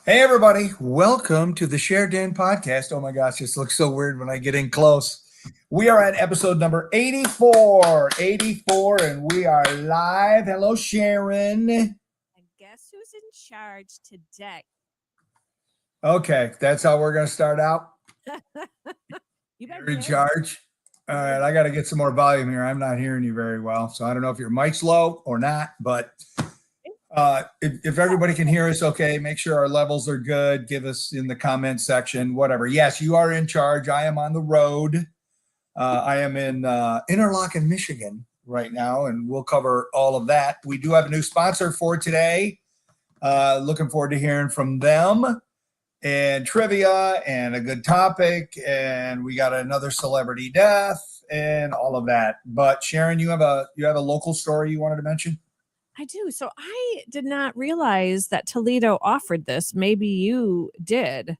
Hey, everybody. Welcome to the Share Den podcast. Oh my gosh, this looks so weird when I get in close. We are at episode number 84, and we are live. Hello, Sharon. And guess who's in charge today? Okay, that's how we're going to start out. You're in charge. All right, I got to get some more volume here. I'm not hearing you very well, so I don't know if your mic's low or not, but if everybody can hear us, okay, make sure our levels are good. Give us in the comment section, whatever. Yes, you are in charge. I am on the road. I am in Interlochen, Michigan right now, and we'll cover all of that. We do have a new sponsor for today. Looking forward to hearing from them and trivia and a good topic. And we got another celebrity death and all of that. But Sharon, you have a local story you wanted to mention? I do. So I did not realize that Toledo offered this. Maybe you did.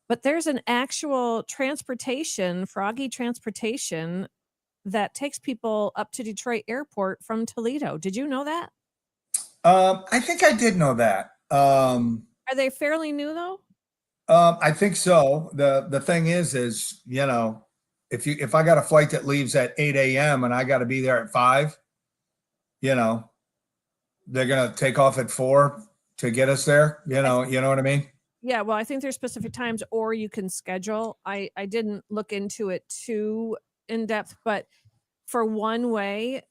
But there's an actual transportation, Froggy Transportation, that takes people up to Detroit Airport from Toledo. Did you know that? I think I did know that. Are they fairly new though? I think so. The thing is, you know, if I got a flight that leaves at 8 a.m. and I got to be there at 5, you know, they're gonna take off at 4 to get us there. You know what I mean? Yeah, well, I think there's specific times, or you can schedule. I didn't look into it too in depth, but for one way,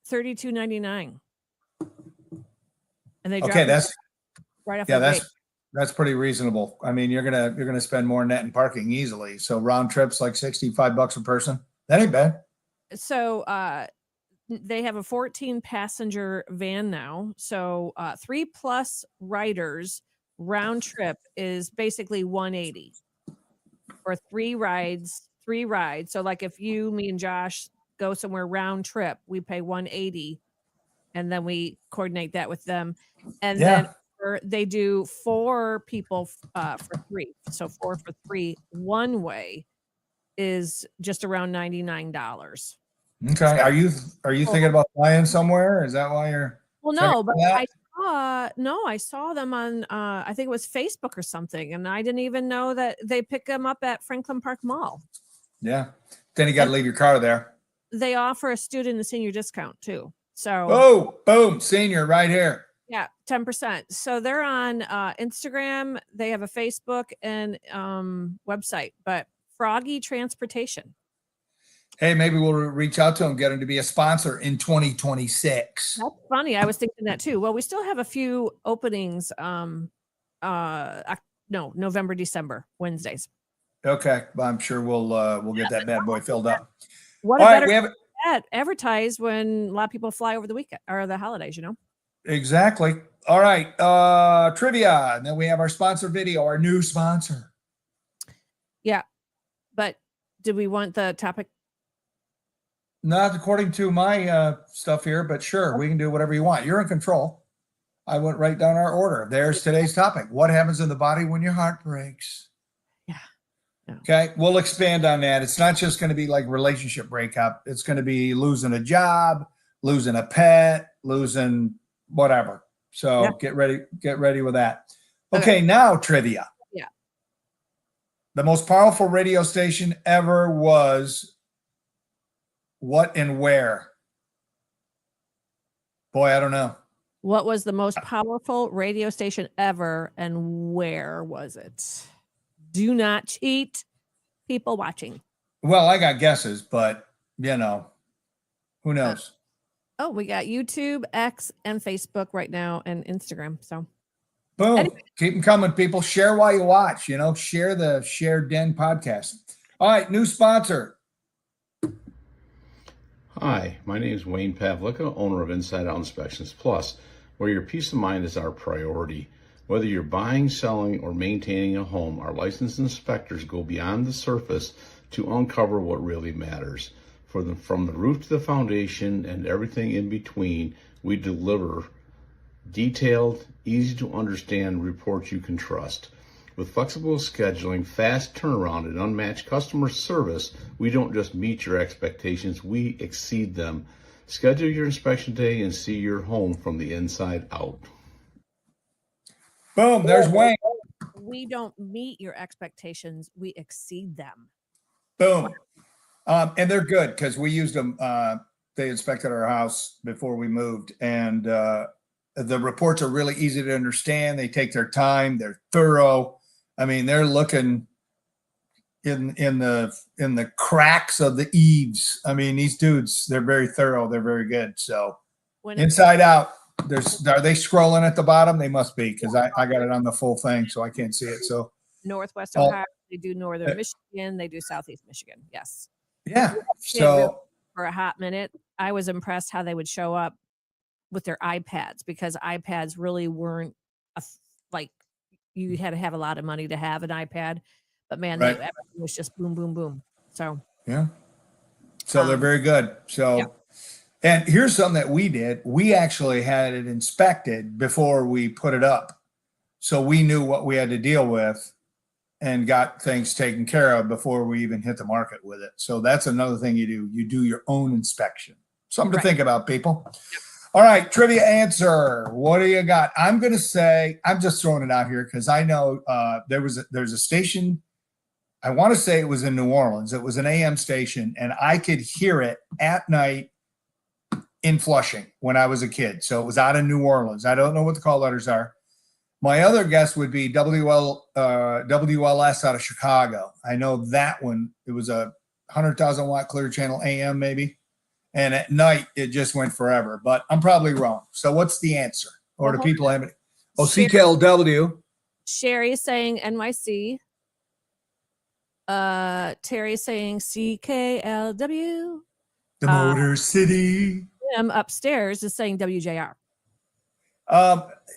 $32.99, and they okay. That's right off. Yeah, that's pretty reasonable. I mean, you're gonna spend more net in parking easily. So round trips like $65 a person. That ain't bad. So they have a 14 passenger van now. So 3+ riders round trip is basically $180 for 3 rides. So like if you, me and Josh go somewhere round trip, we pay $180 and then we coordinate that with them. And then they do 4 people for 3. So 4 for 3 one way is just around $99. Okay. Are you thinking about flying somewhere? Is that why you're? Well, no, but I saw them on I think it was Facebook or something, and I didn't even know that they pick them up at Franklin Park Mall. Yeah. Then you got to leave your car there. They offer a student and senior discount too. So boom, senior right here. Yeah, 10%. So they're on Instagram. They have a Facebook and website, but Froggy Transportation. Hey, maybe we'll reach out to them, get them to be a sponsor in 2026. That's funny. I was thinking that too. Well, we still have a few openings. November, December, Wednesdays. Okay, well, I'm sure we'll get that bad boy filled up. What a better way to advertise when a lot of people fly over the weekend or the holidays, you know? Exactly. All right. Trivia. And then we have our sponsor video, our new sponsor. Yeah. But did we want the topic? Not according to my stuff here, but sure, we can do whatever you want. You're in control. I went right down our order. There's today's topic. What happens in the body when your heart breaks? Yeah. Okay. We'll expand on that. It's not just going to be like relationship breakup. It's going to be losing a job, losing a pet, losing whatever. So get ready with that. Okay. Now trivia. Yeah. The most powerful radio station ever was what and where? Boy, I don't know. What was the most powerful radio station ever and where was it? Do not cheat, people watching. Well, I got guesses, but you know, who knows? We got YouTube, X, and Facebook right now, and Instagram. So boom. Anyway. Keep them coming, people. Share while you watch, you know, share the Share Den podcast. All right, new sponsor. Hi, my name is Wayne Pavlicka, owner of Inside Out Inspections Plus, where your peace of mind is our priority. Whether you're buying, selling, or maintaining a home, our licensed inspectors go beyond the surface to uncover what really matters. From the roof to the foundation and everything in between, we deliver detailed, easy to understand reports you can trust. With flexible scheduling, fast turnaround, and unmatched customer service, we don't just meet your expectations, we exceed them. Schedule your inspection day and see your home from the inside out. Boom, there's Wayne. we don't meet your expectations, we exceed them. Boom. And they're good because we used them. They inspected our house before we moved, and the reports are really easy to understand. They take their time. They're thorough. I mean, they're looking in the cracks of the eaves. I mean, these dudes, they're very thorough. They're very good. So inside out, are they scrolling at the bottom? They must be, because I got it on the full thing, so I can't see it. So Northwest Ohio, they do northern Michigan, they do southeast Michigan. Yes. Yeah. So for a hot minute, I was impressed how they would show up with their iPads, because iPads really weren't like, you had to have a lot of money to have an iPad, but man, everything was just boom, boom, boom. So yeah. So they're very good. So. Yeah. And here's something that we did. We actually had it inspected before we put it up. So we knew what we had to deal with and got things taken care of before we even hit the market with it. So that's another thing you do. You do your own inspection. Something to think about, people. Yep. All right, trivia answer. What do you got? I'm going to say, I'm just throwing it out here because I know there's a station. I want to say it was in New Orleans. It was an AM station, and I could hear it at night in Flushing when I was a kid. So it was out in New Orleans. I don't know what the call letters are. My other guess would be WLS out of Chicago. I know that one. It was a 100,000 watt clear channel AM maybe. And at night it just went forever, but I'm probably wrong. So what's the answer? Or do people have it? Oh, CKLW. Sherry is saying NYC. Terry saying CKLW. The Motor City. Upstairs is saying WJR.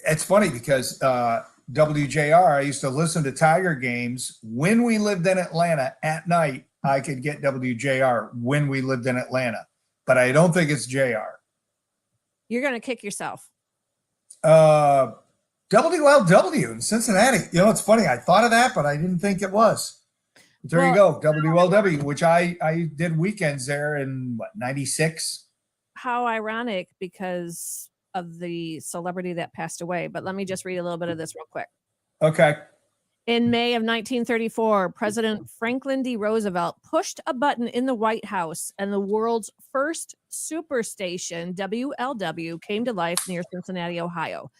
It's funny because WJR, I used to listen to Tiger games when we lived in Atlanta at night. I could get WJR when we lived in Atlanta, but I don't think it's JR. You're going to kick yourself. WLW in Cincinnati. You know, it's funny. I thought of that, but I didn't think it was. There you go. WLW, which I did weekends there in 96. How ironic, because of the celebrity that passed away. But let me just read a little bit of this real quick. Okay. In May of 1934, President Franklin D. Roosevelt pushed a button in the White House, and the world's first superstation, WLW, came to life near Cincinnati, Ohio.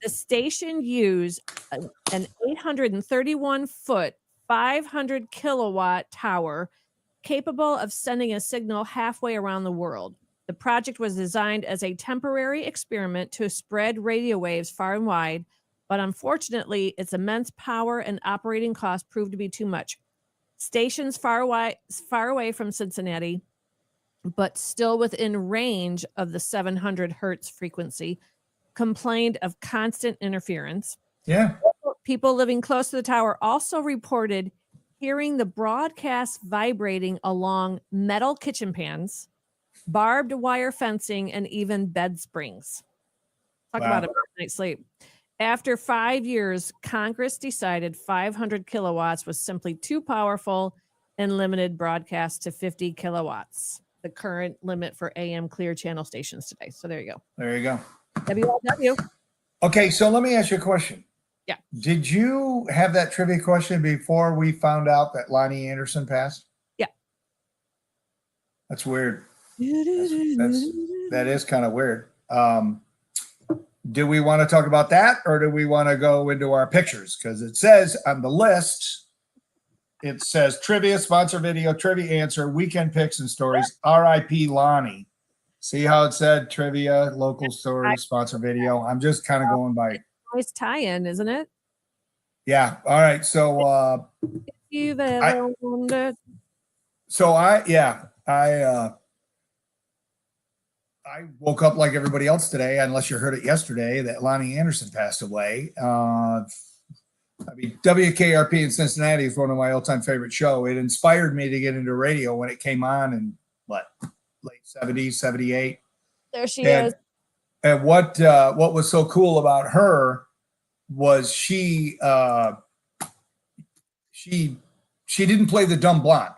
The station used an 831-foot, 500 kilowatt tower capable of sending a signal halfway around the world. The project was designed as a temporary experiment to spread radio waves far and wide, but unfortunately, its immense power and operating costs proved to be too much. Stations far away from Cincinnati, but still within range of the 700 hertz frequency, complained of constant interference. Yeah. People living close to the tower also reported hearing the broadcast vibrating along metal kitchen pans, barbed wire fencing, and even bed springs. Talk about a night's sleep. After 5 years, Congress decided 500 kilowatts was simply too powerful and limited broadcast to 50 kilowatts, the current limit for AM clear channel stations today. So there you go. There you go. WLW. Okay, so let me ask you a question. Yeah. Did you have that trivia question before we found out that Lonnie Anderson passed? Yeah. That's weird. That is kind of weird. Do we want to talk about that, or do we want to go into our pictures? Because it says on the list, it says trivia, sponsor video, trivia answer, weekend picks and stories, RIP Lonnie. See how it said trivia, local stories, sponsor video? I'm just kind of going by. Nice tie-in, isn't it? Yeah. All right. So if you've ever wondered. So I woke up like everybody else today, unless you heard it yesterday, that Lonnie Anderson passed away. I mean, WKRP in Cincinnati is one of my all-time favorite show. It inspired me to get into radio when it came on in late 70s, 78. There she is. And what was so cool about her was she didn't play the dumb blonde.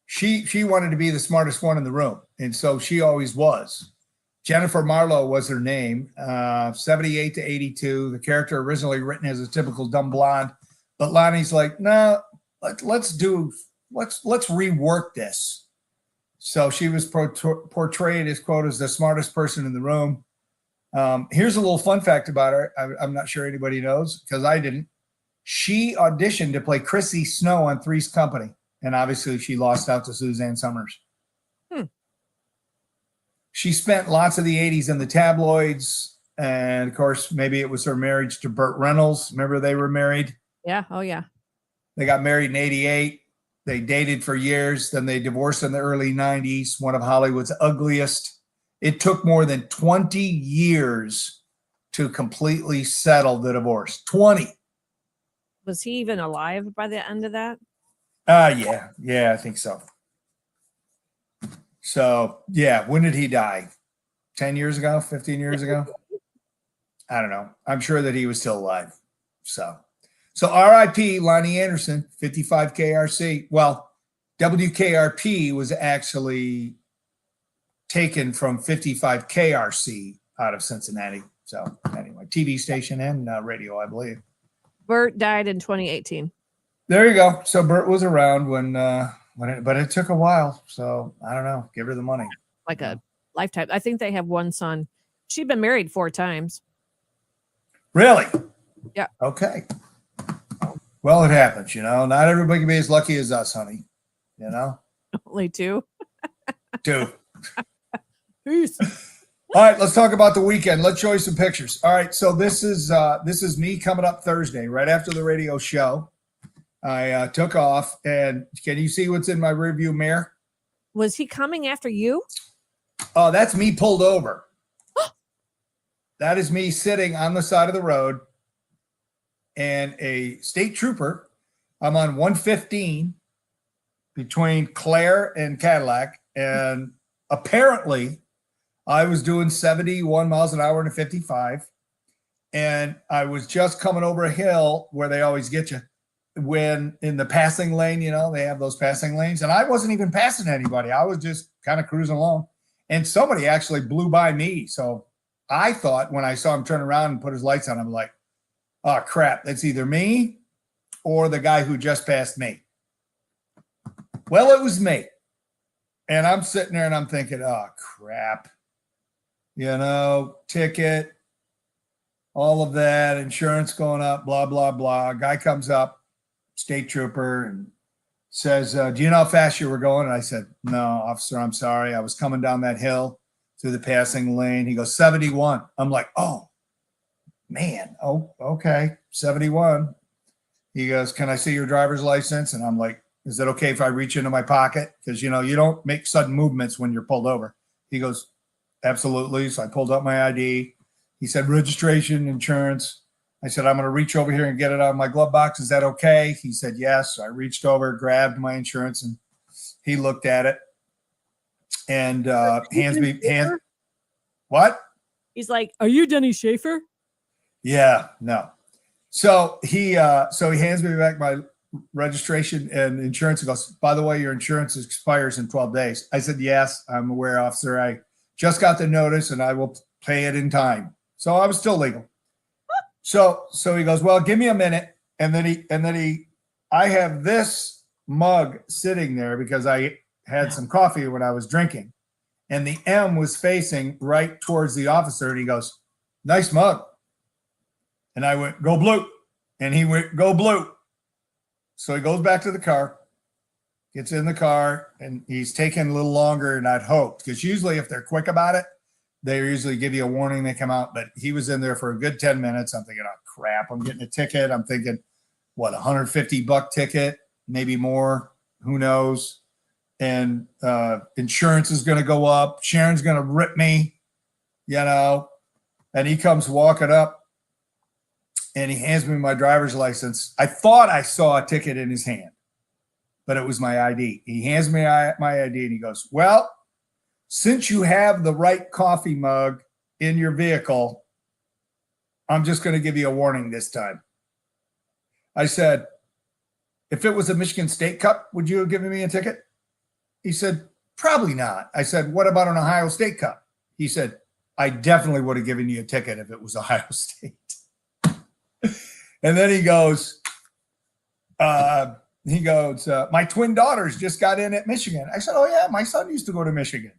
She wanted to be the smartest one in the room, and so she always was. Jennifer Marlowe was her name, 78 to 82. The character originally written as a typical dumb blonde, but Lonnie's like, no, let's rework this. So she was portrayed as, quote, as the smartest person in the room. Here's a little fun fact about her. I'm not sure anybody knows because I didn't. She auditioned to play Chrissy Snow on Three's Company, and obviously she lost out to Suzanne Summers. She spent lots of the 80s in the tabloids, and of course, maybe it was her marriage to Burt Reynolds. Remember they were married? Yeah. Oh, yeah. They got married in 88. They dated for years. Then they divorced in the early 90s, one of Hollywood's ugliest. It took more than 20 years to completely settle the divorce. 20. Was he even alive by the end of that? Yeah, I think so. So, yeah, when did he die? 10 years ago? 15 years ago? I don't know. I'm sure that he was still alive. So RIP Lonnie Anderson, 55 KRC. Well, WKRP was actually taken from 55 KRC out of Cincinnati. So anyway, TV station and radio, I believe. Bert died in 2018. There you go. So Bert was around but it took a while. So I don't know. Give her the money. Like a lifetime. I think they have one son. She'd been married 4 times. Really? Yeah. Okay. Well, it happens, Not everybody can be as lucky as us, honey. Only 2. 2. Peace. All right, let's talk about the weekend. Let's show you some pictures. All right, so this is me coming up Thursday, right after the radio show. I took off, and can you see what's in my rearview mirror? Was he coming after you? Oh, that's me pulled over. That is me sitting on the side of the road, and a state trooper. I'm on 115 between Claire and Cadillac, and apparently I was doing 71 miles an hour in a 55, and I was just coming over a hill where they always get you when in the passing lane, they have those passing lanes, and I wasn't even passing anybody. I was just kind of cruising along, and somebody actually blew by me. So I thought when I saw him turn around and put his lights on, I'm like, oh, crap, that's either me or the guy who just passed me. Well, it was me. And I'm sitting there and I'm thinking, oh, crap. Ticket, all of that, insurance going up, blah, blah, blah. Guy comes up, state trooper, and says, do you know how fast you were going? And I said, no, officer, I'm sorry. I was coming down that hill through the passing lane. He goes, 71. I'm like, oh, man. Oh, okay. 71. He goes, can I see your driver's license? And I'm like, is it okay if I reach into my pocket? Because, you don't make sudden movements when you're pulled over. He goes, absolutely. So I pulled up my ID. He said, registration, insurance. I said, I'm going to reach over here and get it out of my glove box. Is that okay? He said, yes. So I reached over, grabbed my insurance, and he looked at it and what? He's like, are you Denny Schaefer? Yeah, no. So he hands me back my registration and insurance. He goes, by the way, your insurance expires in 12 days. I said, yes, I'm aware, officer. I just got the notice and I will pay it in time. So I was still legal. So he goes, well, give me a minute. And then I have this mug sitting there because I had some coffee when I was drinking, and the M was facing right towards the officer. And he goes, nice mug. And I went, go blue. And he went, go blue. So he goes back to the car, gets in the car, and he's taking a little longer than I'd hoped. Because usually if they're quick about it, they usually give you a warning, they come out. But he was in there for a good 10 minutes. I'm thinking, oh, crap, I'm getting a ticket. I'm thinking, what, $150 ticket, maybe more, who knows? And insurance is going to go up. Sharon's going to rip me, And he comes walking up, and he hands me my driver's license. I thought I saw a ticket in his hand, but it was my ID. He hands me my ID, and he goes, well, since you have the right coffee mug in your vehicle, I'm just going to give you a warning this time. I said, if it was a Michigan State Cup, would you have given me a ticket? He said, probably not. I said, what about an Ohio State Cup? He said, I definitely would have given you a ticket if it was Ohio State. And then he goes, my twin daughters just got in at Michigan. I said, oh yeah, my son used to go to Michigan.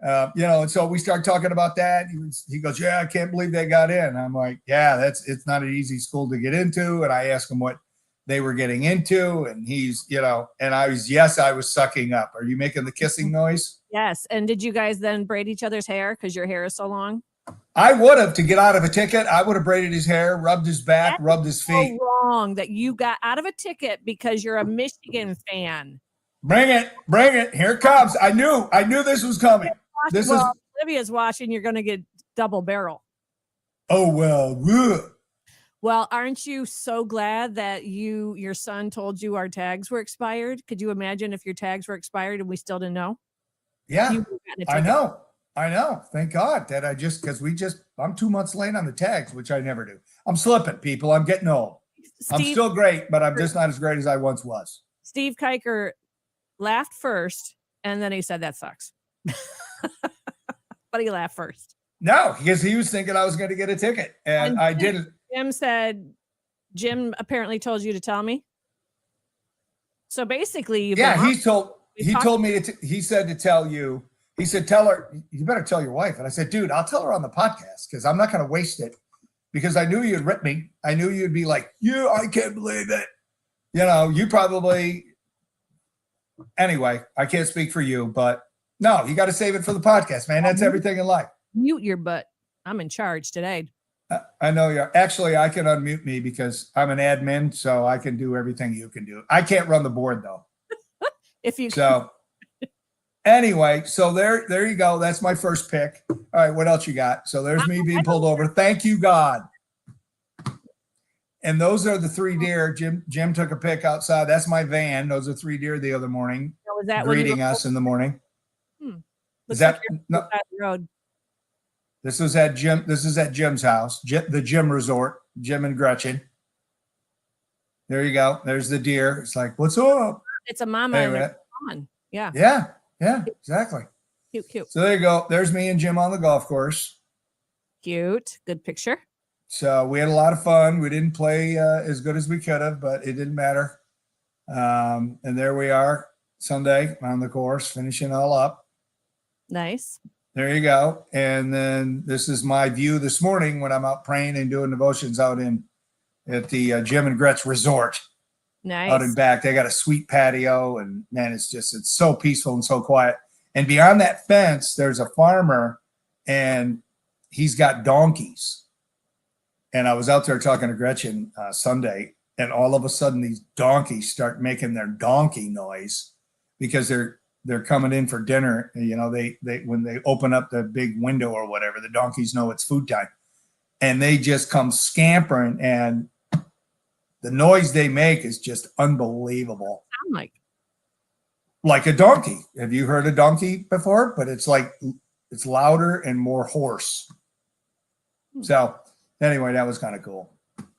And so we start talking about that. He goes, yeah, I can't believe they got in. I'm like, yeah, it's not an easy school to get into. And I asked him what they were getting into. And he's, and I was sucking up. Are you making the kissing noise? Yes. And did you guys then braid each other's hair because your hair is so long? I would have, to get out of a ticket. I would have braided his hair, rubbed his back, rubbed his feet. So wrong that you got out of a ticket because you're a Michigan fan. Bring it. Here it comes. I knew this was coming. Olivia's watching. You're going to get double barrel. Oh, well. Ugh. Well, aren't you so glad that your son told you our tags were expired? Could you imagine if your tags were expired and we still didn't know? Yeah, I know. Thank God that I'm 2 months late on the tags, which I never do. I'm slipping, people. I'm getting old. I'm still great, but I'm just not as great as I once was. Steve Kiker laughed first, and then he said, that sucks. But he laughed first. No, because he was thinking I was going to get a ticket, and I didn't. Jim apparently told you to tell me. So basically, he told me, he said to tell you. He said, tell her, you better tell your wife. And I said, dude, I'll tell her on the podcast because I'm not going to waste it, because I knew you'd rip me. I knew you'd be like, I can't believe it. You probably, anyway, I can't speak for you, but no, you got to save it for the podcast, man. That's everything in life. Mute your butt. I'm in charge today. I know you're. Actually, I can unmute me because I'm an admin, so I can do everything you can do. I can't run the board though. Anyway, so there you go. That's my first pick. All right, what else you got? So there's me being pulled over. Thank you, God. And those are the 3 deer. Jim took a pic outside. That's my van. Those are 3 deer the other morning, greeting us in the morning. Is that no? Road. This is at Jim's house, the Jim Resort, Jim and Gretchen. There you go. There's the deer. It's like, what's up? It's a mama and a fawn. Yeah. Yeah, exactly. Cute. So there you go. There's me and Jim on the golf course. Cute. Good picture. So we had a lot of fun. We didn't play as good as we could have, but it didn't matter. And there we are Sunday on the course, finishing all up. Nice. There you go. And then this is my view this morning when I'm out praying and doing devotions out at the Jim and Gretch Resort. Nice. Out and back. They got a sweet patio, and man, it's so peaceful and so quiet. And beyond that fence, there's a farmer, and he's got donkeys. And I was out there talking to Gretchen Sunday, and all of a sudden these donkeys start making their donkey noise because they're coming in for dinner. They when they open up the big window or whatever, the donkeys know it's food time, and they just come scampering, and the noise they make is just unbelievable. Sound like a donkey. Have you heard a donkey before? But it's louder and more hoarse. So anyway, that was kind of cool.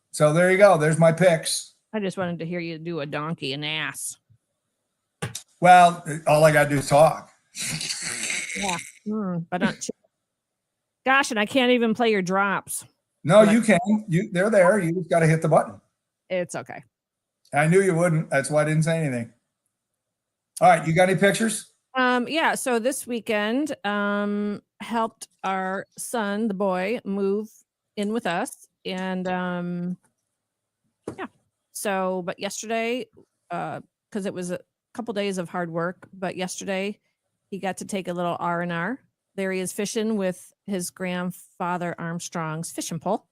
So there you go. There's my picks. I just wanted to hear you do a donkey and ass. Well, all I got to do is talk. Yeah. But not. Gosh, and I can't even play your drops. No, you can. They're there. You just got to hit the button. It's okay. I knew you wouldn't. That's why I didn't say anything. All right. You got any pictures? Yeah. So this weekend, helped our son, the boy, move in with us. And, yeah. So, but yesterday, cause it was a couple days of hard work, but yesterday he got to take a little R&R. There he is fishing with his grandfather Armstrong's fishing pole.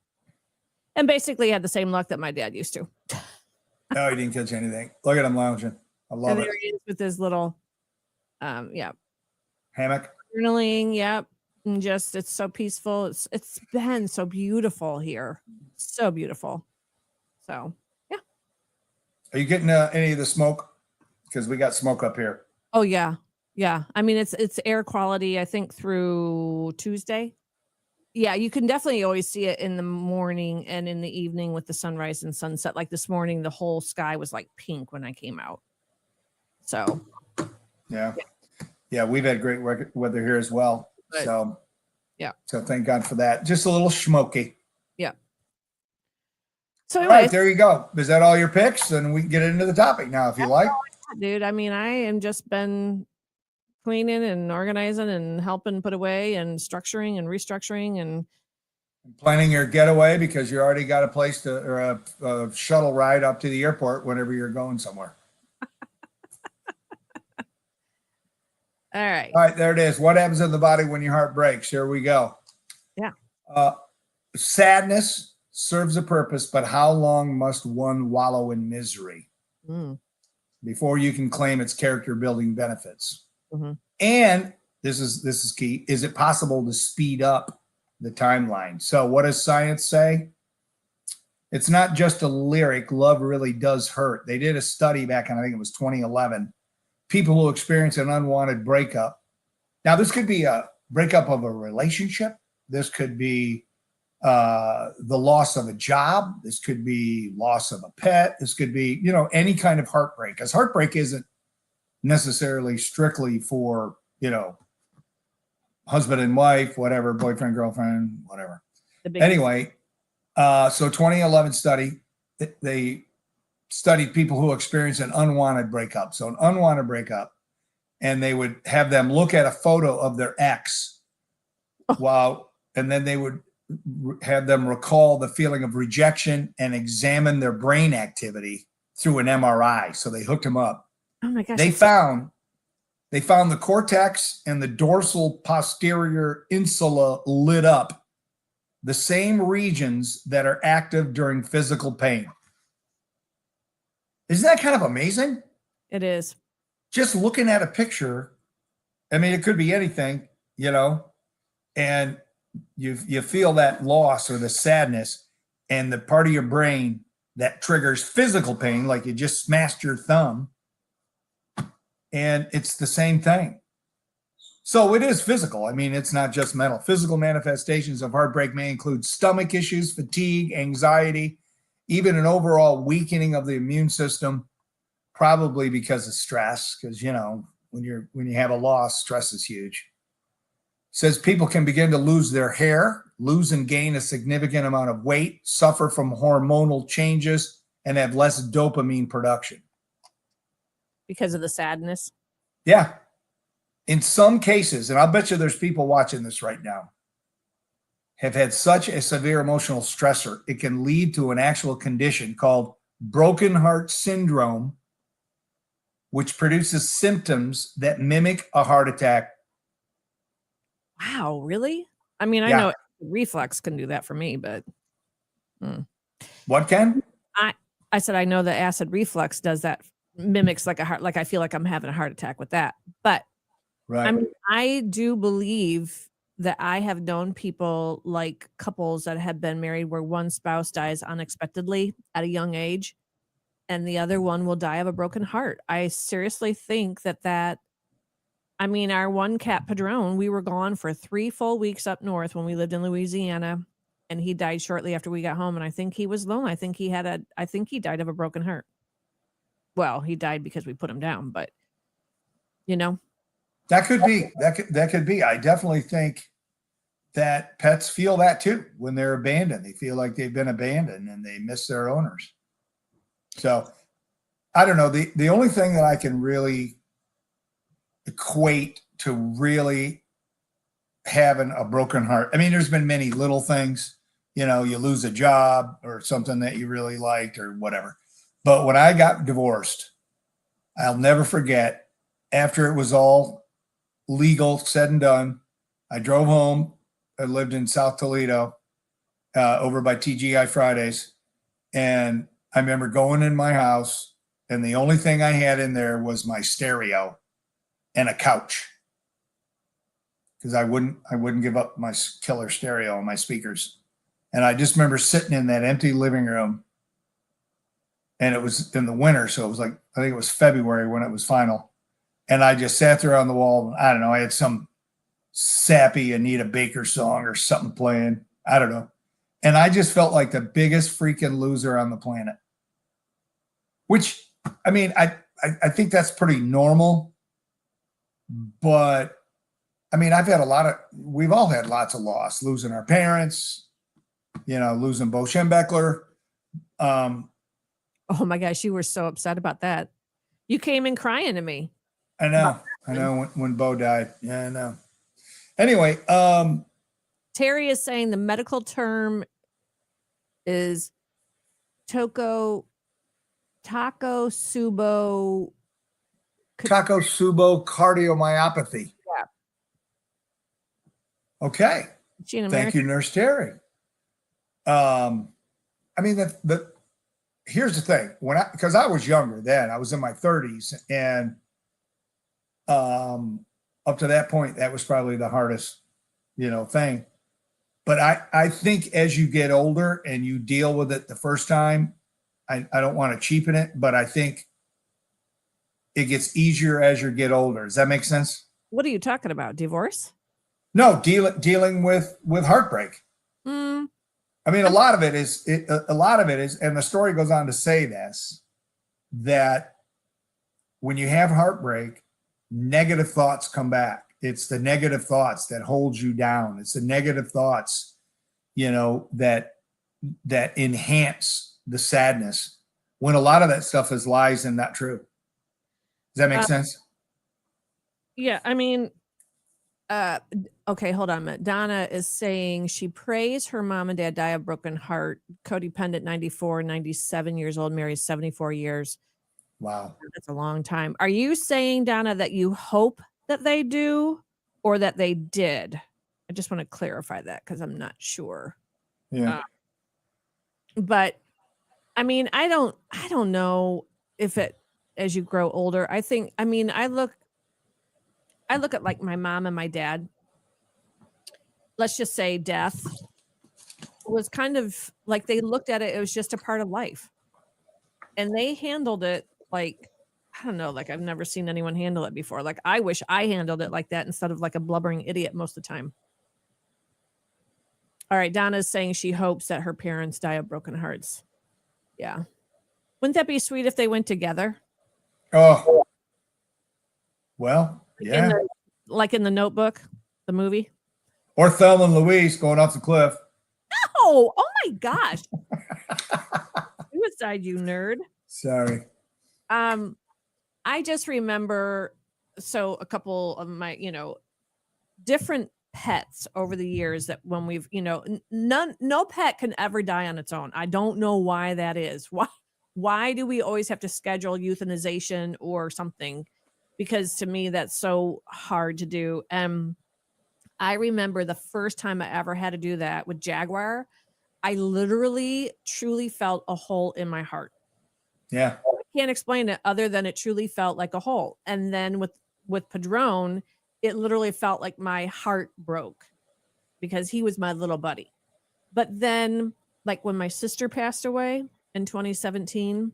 And basically had the same luck that my dad used to. No, he didn't catch anything. Look at him lounging. I love it. There he is with his little, hammock. Journaling, yep. And just, it's so peaceful. It's been so beautiful here. So beautiful. So, yeah. Are you getting any of the smoke? Because we got smoke up here. Oh, yeah. Yeah. I mean, it's air quality, I think, through Tuesday. Yeah, you can definitely always see it in the morning and in the evening with the sunrise and sunset. Like this morning, the whole sky was like pink when I came out. So, yeah, we've had great weather here as well. Good. So, Yeah. So thank God for that. Just a little smoky. Yeah. So All anyway, right, there you go. Is that all your picks? And we can get into the topic now if you like. dude, I mean, I am just been cleaning and organizing and helping put away and structuring and restructuring and Planning your getaway because you already got a place to, or a shuttle ride up to the airport whenever you're going somewhere. all right. All right, there it is. What happens in the body when your heart breaks? Here we go. Yeah. Sadness serves a purpose, but how long must one wallow in misery before you can claim its character building benefits? And this is key. Is it possible to speed up the timeline? So what does science say? It's not just a lyric. Love really does hurt. They did a study back in, I think it was 2011. People who experience an unwanted breakup. Now, this could be a breakup of a relationship. This could be the loss of a job. This could be loss of a pet. This could be, any kind of heartbreak. Because heartbreak isn't necessarily strictly for, husband and wife, whatever, boyfriend, girlfriend, whatever. Anyway, so 2011 study, they studied people who experience an unwanted breakup. So an unwanted breakup, and they would have them look at a photo of their ex and then they would have them recall the feeling of rejection and examine their brain activity through an MRI. So they hooked them up. Oh my gosh. They found the cortex and the dorsal posterior insula lit up, the same regions that are active during physical pain. Isn't that kind of amazing? It is. Just looking at a picture, I mean, it could be anything, and you feel that loss or the sadness, and the part of your brain that triggers physical pain, like you just smashed your thumb, and it's the same thing. So it is physical. I mean, it's not just mental. Physical manifestations of heartbreak may include stomach issues, fatigue, anxiety, even an overall weakening of the immune system, probably because of stress. Because, when you have a loss, stress is huge. It says people can begin to lose their hair, lose and gain a significant amount of weight, suffer from hormonal changes, and have less dopamine production. Because of the sadness? Yeah. In some cases, and I'll bet you there's people watching this right now, have had such a severe emotional stressor, it can lead to an actual condition called broken heart syndrome, which produces symptoms that mimic a heart attack. Wow, really? I mean, I know reflex can do that for me, but What can? I said I know the acid reflux does that, mimics like a heart, like I feel like I'm having a heart attack with that. But Right. I mean, I do believe that I have known people, like couples that have been married where one spouse dies unexpectedly at a young age and the other one will die of a broken heart. I seriously think I mean, our one cat Padron, we were gone for 3 full weeks up north when we lived in Louisiana, and he died shortly after we got home. And I think he was lonely. I think he died of a broken heart. Well, he died because we put him down, but That could be. That could be. I definitely think that pets feel that too when they're abandoned. They feel like they've been abandoned and they miss their owners. So I don't know. The only thing that I can really equate to really having a broken heart. I mean, there's been many little things, you lose a job or something that you really liked or whatever. But when I got divorced, I'll never forget, after it was all legal, said and done, I drove home. I lived in South Toledo, over by TGI Fridays. And I remember going in my house, and the only thing I had in there was my stereo and a couch, because I wouldn't give up my killer stereo and my speakers. And I just remember sitting in that empty living room, and it was in the winter, so it was like, I think it was February when it was final. And I just sat there on the wall. I don't know. I had some sappy Anita Baker song or something playing. I don't know. And I just felt like the biggest freaking loser on the planet. Which, I mean, I think that's pretty normal. But I mean, we've all had lots of loss, losing our parents, losing Bo Schembechler. Oh my gosh, you were so upset about that. You came in crying to me. I know when Bo died. Yeah, I know. Anyway, Terry is saying the medical term is Takotsubo Takotsubo cardiomyopathy. Yeah. Okay. Thank you, Nurse Terry. I mean, here's the thing. Because I was younger then, I was in my 30s, and up to that point, that was probably the hardest, thing. But I think as you get older and you deal with it the first time, I don't want to cheapen it, but I think it gets easier as you get older. Does that make sense? What are you talking about? Divorce? No, dealing with heartbreak. Mm. I mean, a lot of it is, and the story goes on to say this, that when you have heartbreak, negative thoughts come back. It's the negative thoughts that hold you down. It's the negative thoughts, that enhance the sadness, when a lot of that stuff is lies and not true. Does that make sense? Yeah. I mean, okay, hold on a minute. Donna is saying she prays her mom and dad die of broken heart. Codependent, 94, 97 years old, married 74 years. Wow. That's a long time. Are you saying, Donna, that you hope that they do or that they did? I just want to clarify that because I'm not sure. Yeah. But I mean, I don't know if as you grow older, I look at like my mom and my dad. Let's just say death was kind of like they looked at it. It was just a part of life. And they handled it like, I don't know, like I've never seen anyone handle it before. Like I wish I handled it like that instead of like a blubbering idiot most of the time. All right. Donna's saying she hopes that her parents die of broken hearts. Yeah. Wouldn't that be sweet if they went together? Oh, well, yeah. Like in the Notebook, the movie. Or Thelma and Louise going off the cliff. Oh my gosh. Suicide, you nerd. Sorry. I just remember, so a couple of my, different pets over the years that when we've, no pet can ever die on its own. I don't know why that is. Why do we always have to schedule euthanization or something? Because to me, that's so hard to do. I remember the first time I ever had to do that with Jaguar, I literally, truly felt a hole in my heart. Yeah. I can't explain it other than it truly felt like a hole. And then with Padron, it literally felt like my heart broke because he was my little buddy. But then, like when my sister passed away in 2017,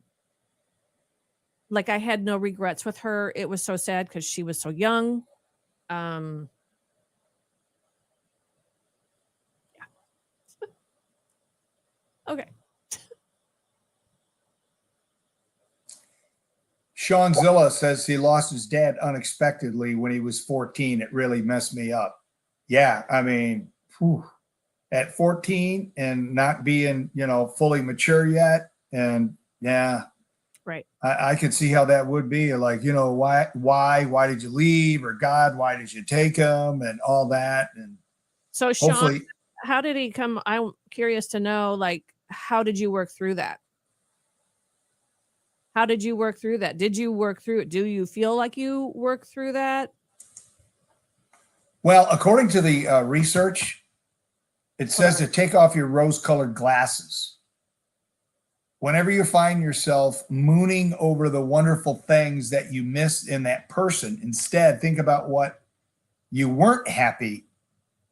like I had no regrets with her. It was so sad because she was so young. Yeah. Okay. Sean Zilla says he lost his dad unexpectedly when he was 14. It really messed me up. Yeah, I mean, at 14 and not being, fully mature yet. And yeah, right. I could see how that would be like, why did you leave? Or God, why did you take him? And all that. And so Sean, how did he come? I'm curious to know, like, how did you work through that? How did you work through that? Did you work through it? Do you feel like you worked through that? Well, according to the research, it says to take off your rose-colored glasses. Whenever you find yourself mooning over the wonderful things that you missed in that person, instead think about what you weren't happy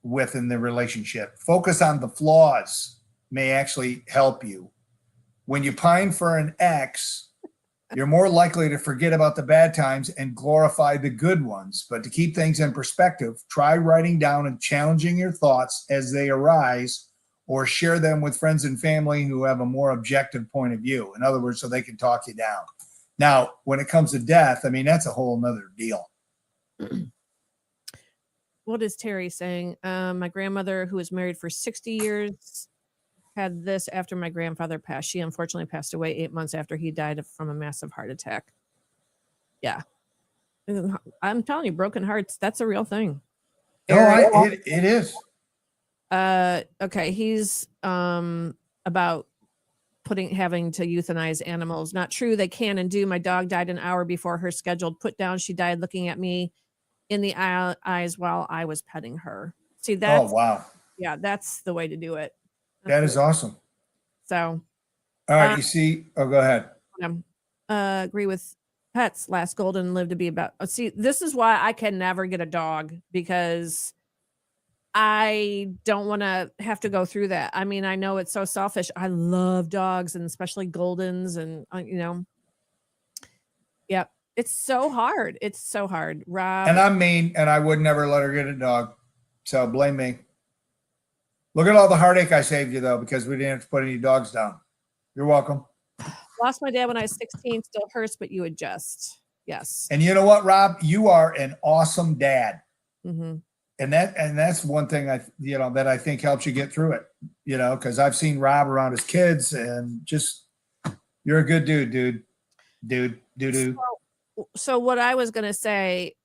with in the relationship. Focus on the flaws may actually help you. When you pine for an ex, you're more likely to forget about the bad times and glorify the good ones. But to keep things in perspective, try writing down and challenging your thoughts as they arise, or share them with friends and family who have a more objective point of view. In other words, so they can talk you down. Now, when it comes to death, I mean, that's a whole nother deal. what is Terry saying? My grandmother, who was married for 60 years, had this after my grandfather passed. She unfortunately passed away 8 months after he died from a massive heart attack. Yeah. I'm telling you, broken hearts, that's a real thing. It is. Okay, he's about having to euthanize animals. Not true, they can and do. My dog died an hour before her scheduled put down. She died looking at me in the eyes while I was petting her. See, that's wow. Yeah, that's the way to do it. That is awesome. So all right, you see, go ahead. Agree with pets. Last golden lived to be about. See, this is why I can never get a dog, because I don't want to have to go through that. I mean, I know it's so selfish. I love dogs, and especially Goldens, and yep. It's so hard. It's so hard, Rob. And I'm mean, and I would never let her get a dog. So blame me. Look at all the heartache I saved you, though, because we didn't have to put any dogs down. You're welcome. Lost my dad when I was 16. Still hurts, but you adjust. Yes. And you know what, Rob? You are an awesome dad. Mm-hmm. And that's one thing that I think helps you get through it, because I've seen Rob around his kids, and just, you're a good dude. So what I was going to say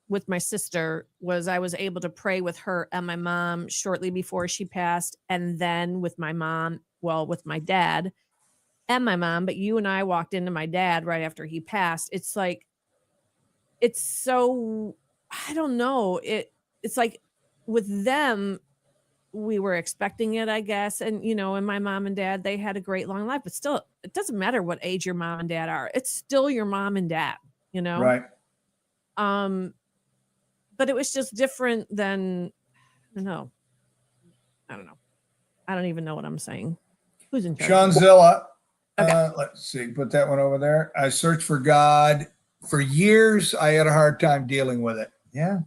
with my sister was I was able to pray with her and my mom shortly before she passed. And then with my mom, with my dad and my mom, but you and I walked into my dad right after he passed. It's like, it's so, I don't know. It's like with them, we were expecting it, I guess. And, and my mom and dad, they had a great long life, but still, it doesn't matter what age your mom and dad are. It's still your mom and dad, Right. But it was just different than, I don't know. I don't even know what I'm saying. Who's in charge? Seanzilla. Okay. Let's see. Put that one over there. I searched for God for years. I had a hard time dealing with it. Yeah.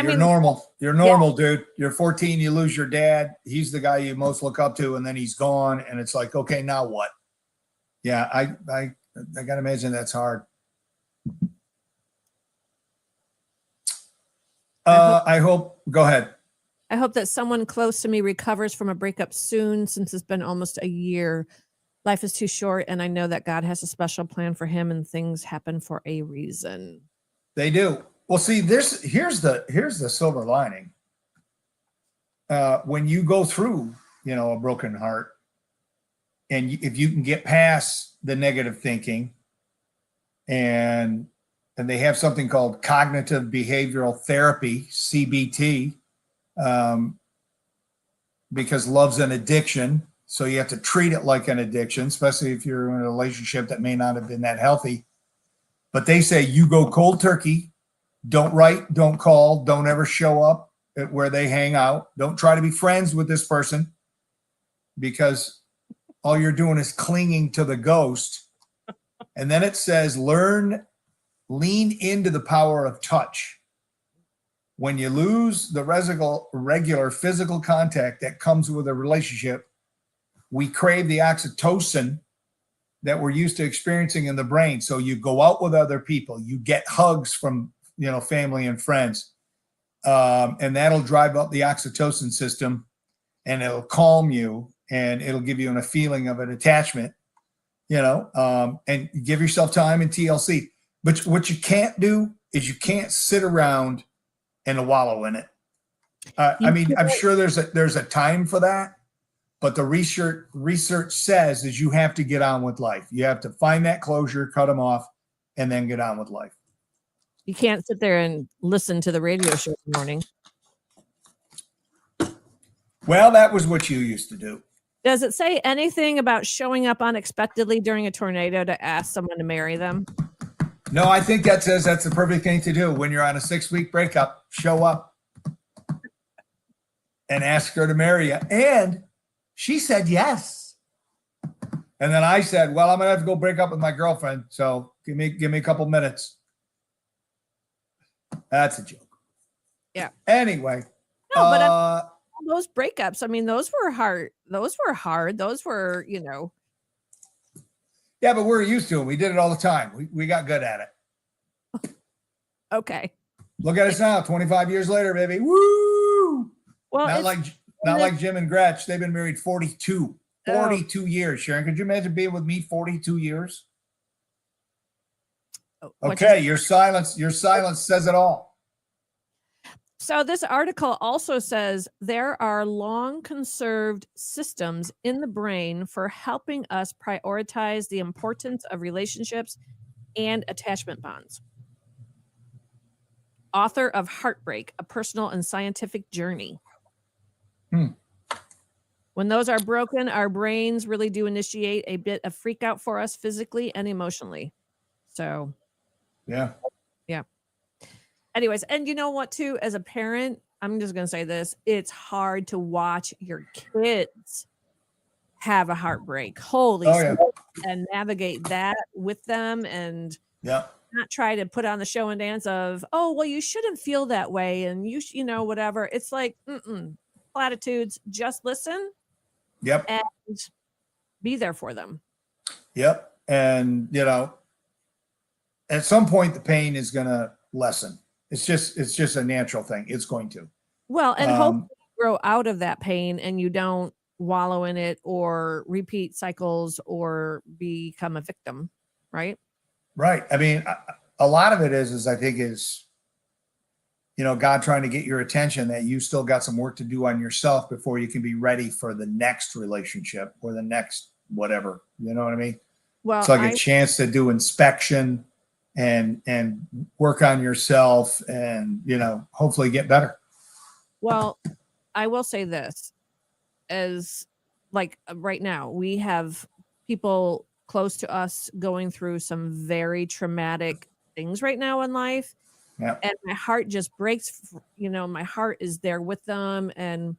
You're normal. You're normal, dude. You're 14. You lose your dad. He's the guy you most look up to, and then he's gone. And it's like, okay, now what? Yeah, I gotta imagine that's hard. I hope. Go ahead. I hope that someone close to me recovers from a breakup soon, since it's been almost a year. Life is too short, and I know that God has a special plan for him, and things happen for a reason. They do. Well, see, here's the silver lining. When you go through, a broken heart, and if you can get past the negative thinking, and they have something called cognitive behavioral therapy, CBT, because love's an addiction. So you have to treat it like an addiction, especially if you're in a relationship that may not have been that healthy. But they say you go cold turkey. Don't write, don't call, don't ever show up at where they hang out. Don't try to be friends with this person, because all you're doing is clinging to the ghost. And then it says, lean into the power of touch. When you lose the regular physical contact that comes with a relationship, we crave the oxytocin that we're used to experiencing in the brain. So you go out with other people, you get hugs from family and friends, and that'll drive up the oxytocin system, and it'll calm you, and it'll give you a feeling of an attachment, and give yourself time and TLC. But what you can't do is you can't sit around and wallow in it. I'm sure there's a time for that, but the research says is you have to get on with life. You have to find that closure, cut them off, and then get on with life. You can't sit there and listen to the radio show in the morning. Well, that was what you used to do. Does it say anything about showing up unexpectedly during a tornado to ask someone to marry them? No, I think that says that's the perfect thing to do when you're on a 6-week breakup. Show up and ask her to marry you. And she said yes. And then I said, well, I'm going to have to go break up with my girlfriend. So give me a couple minutes. That's a joke. Yeah. Anyway. No, but those breakups, those were hard. Those were, Yeah, but we're used to it. We did it all the time. We got good at it. Okay. Look at us now, 25 years later, baby. Woo! Well, Not like Jim and Gretch. They've been married 42 years. Sharon, could you imagine being with me 42 years? Okay, your silence says it all. So this article also says there are long conserved systems in the brain for helping us prioritize the importance of relationships and attachment bonds. Author of Heartbreak, A Personal and Scientific Journey. When those are broken, our brains really do initiate a bit of freak out for us physically and emotionally. So, yeah. Anyways, and you know what, too, as a parent, I'm just going to say this. It's hard to watch your kids have a heartbreak. Holy smokes, and navigate that with them and not try to put on the show and dance of, oh, well, you shouldn't feel that way. And you know, whatever. It's like, platitudes, just listen. Yep. And be there for them. Yep. And, you know, at some point the pain is going to lessen. It's just a natural thing. It's going to. Well, and hopefully you grow out of that pain and you don't wallow in it or repeat cycles or become a victim, right? Right. I mean, a lot of it is I think is, you know, God trying to get your attention that you still got some work to do on yourself before you can be ready for the next relationship or the next whatever. You know what I mean? Well, it's like a chance to do inspection and work on yourself and, you know, hopefully get better. Well, I will say this, as like right now, we have people close to us going through some very traumatic things right now in life. Yeah. And my heart just breaks, you know, my heart is there with them. And,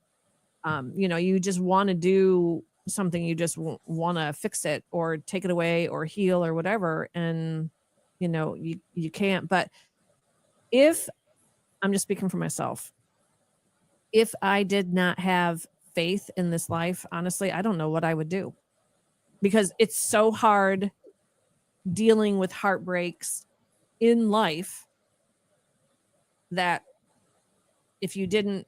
you know, you just want to do something, you just want to fix it or take it away or heal or whatever. And, you know, you can't. But if I'm just speaking for myself, if I did not have faith in this life, honestly, I don't know what I would do, because it's so hard dealing with heartbreaks in life that if you didn't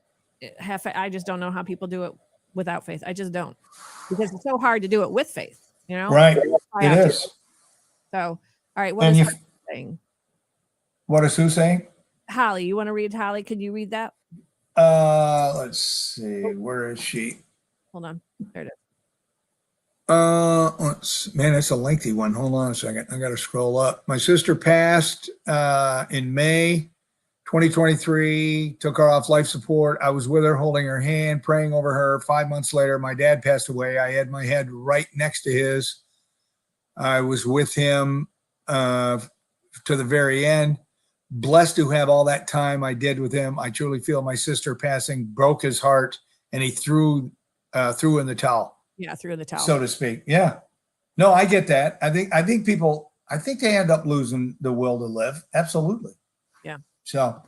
have, I just don't know how people do it without faith. I just don't, because it's so hard to do it with faith, you know? Right. It is. So, all right. What is Holly saying? What is who saying? Holly, you want to read Holly? Could you read that? Let's see. Where is she? Hold on. There it is. Man, that's a lengthy one. Hold on a second. I got to scroll up. My sister passed in May 2023, took her off life support. I was with her, holding her hand, praying over her. 5 months later, my dad passed away. I had my head right next to his. I was with him to the very end. Blessed to have all that time I did with him. I truly feel my sister passing broke his heart, and he threw in the towel. Yeah, threw in the towel, so to speak. Yeah. No, I get that. I think people, they end up losing the will to live. Absolutely. Yeah. So,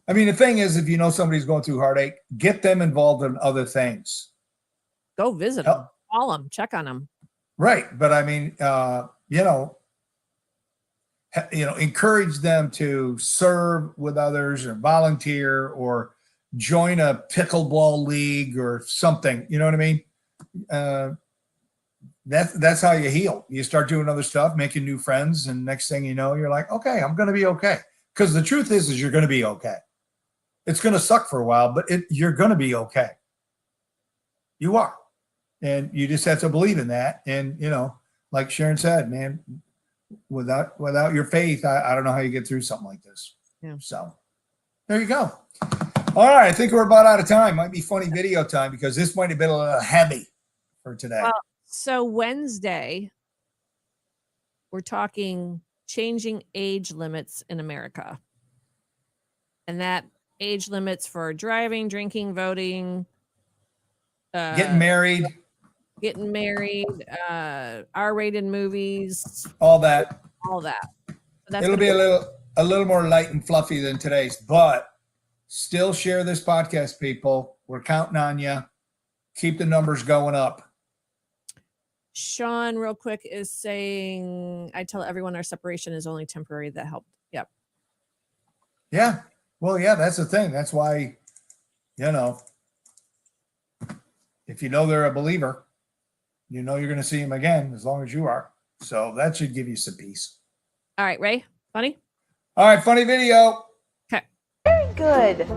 I mean, the thing is, if you know somebody's going through heartache, get them involved in other things. Go visit them, call them, check on them. Right. But I mean, encourage them to serve with others or volunteer or join a pickleball league or something. You know what I mean? That's how you heal. You start doing other stuff, making new friends, and next thing you know, you're like, okay, I'm going to be okay. Because the truth is you're going to be okay. It's going to suck for a while, but you're going to be okay. You are. And you just have to believe in that. And, you know, like Sharon said, man, without your faith, I don't know how you get through something like this. Yeah. So there you go. All right. I think we're about out of time. Might be funny video time because this might have been a little heavy for today. Well, so Wednesday, we're talking changing age limits in America. And that age limits for driving, drinking, voting, getting married, R-rated movies, all that. So it'll be a little more light and fluffy than today's, but still share this podcast, people. We're counting on you. Keep the numbers going up. Sean, real quick, is saying, I tell everyone our separation is only temporary. That helped. Yep. Yeah. Well, yeah, that's the thing. That's why, if you know they're a believer, you know you're going to see them again as long as you are. So that should give you some peace. All right, Ray, funny? All right, funny video. Okay. Very good.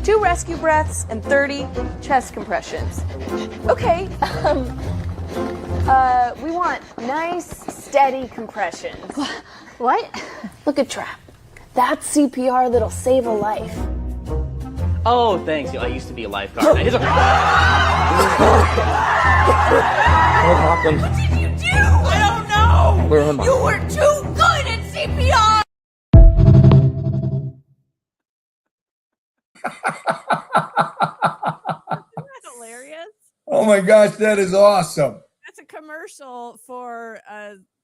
2 rescue breaths and 30 chest compressions. Okay. We want nice, steady compressions. What? Look at Trap. That's CPR that'll save a life. Oh, thanks. I used to be a lifeguard. What did you do? I don't know. Where am I? You were too good at CPR. That's hilarious. Oh my gosh, that is awesome. That's a commercial for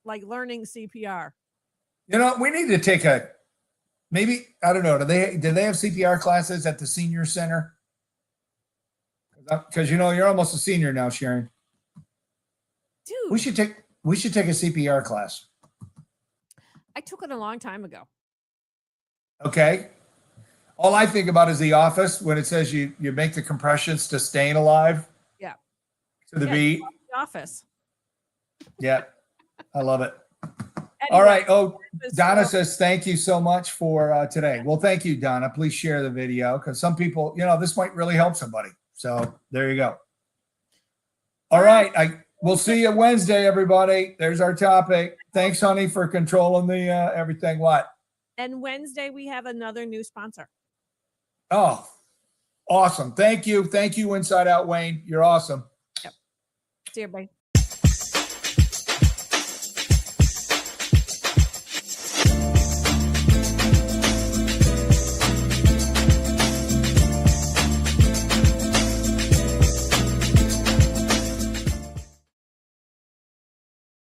like learning CPR. We need to take I don't know, do they have CPR classes at the senior center? Because you're almost a senior now, Sharon. Dude, We should take a CPR class. I took it a long time ago. Okay. All I think about is The Office when it says you make the compressions to staying alive. Yeah. To the Yeah, beat. The Office. Yeah. I love it. Anyway, All right. Oh, Donna so- says thank you so much for today. Well, thank you, Donna. Please share the video because some people, this might really help somebody. So there you go. All right. We'll see you Wednesday, everybody. There's our topic. Thanks, honey, for controlling the everything. What? And Wednesday we have another new sponsor. Oh, awesome. Thank you. Thank you, Inside Out Wayne. You're awesome. See you, everybody.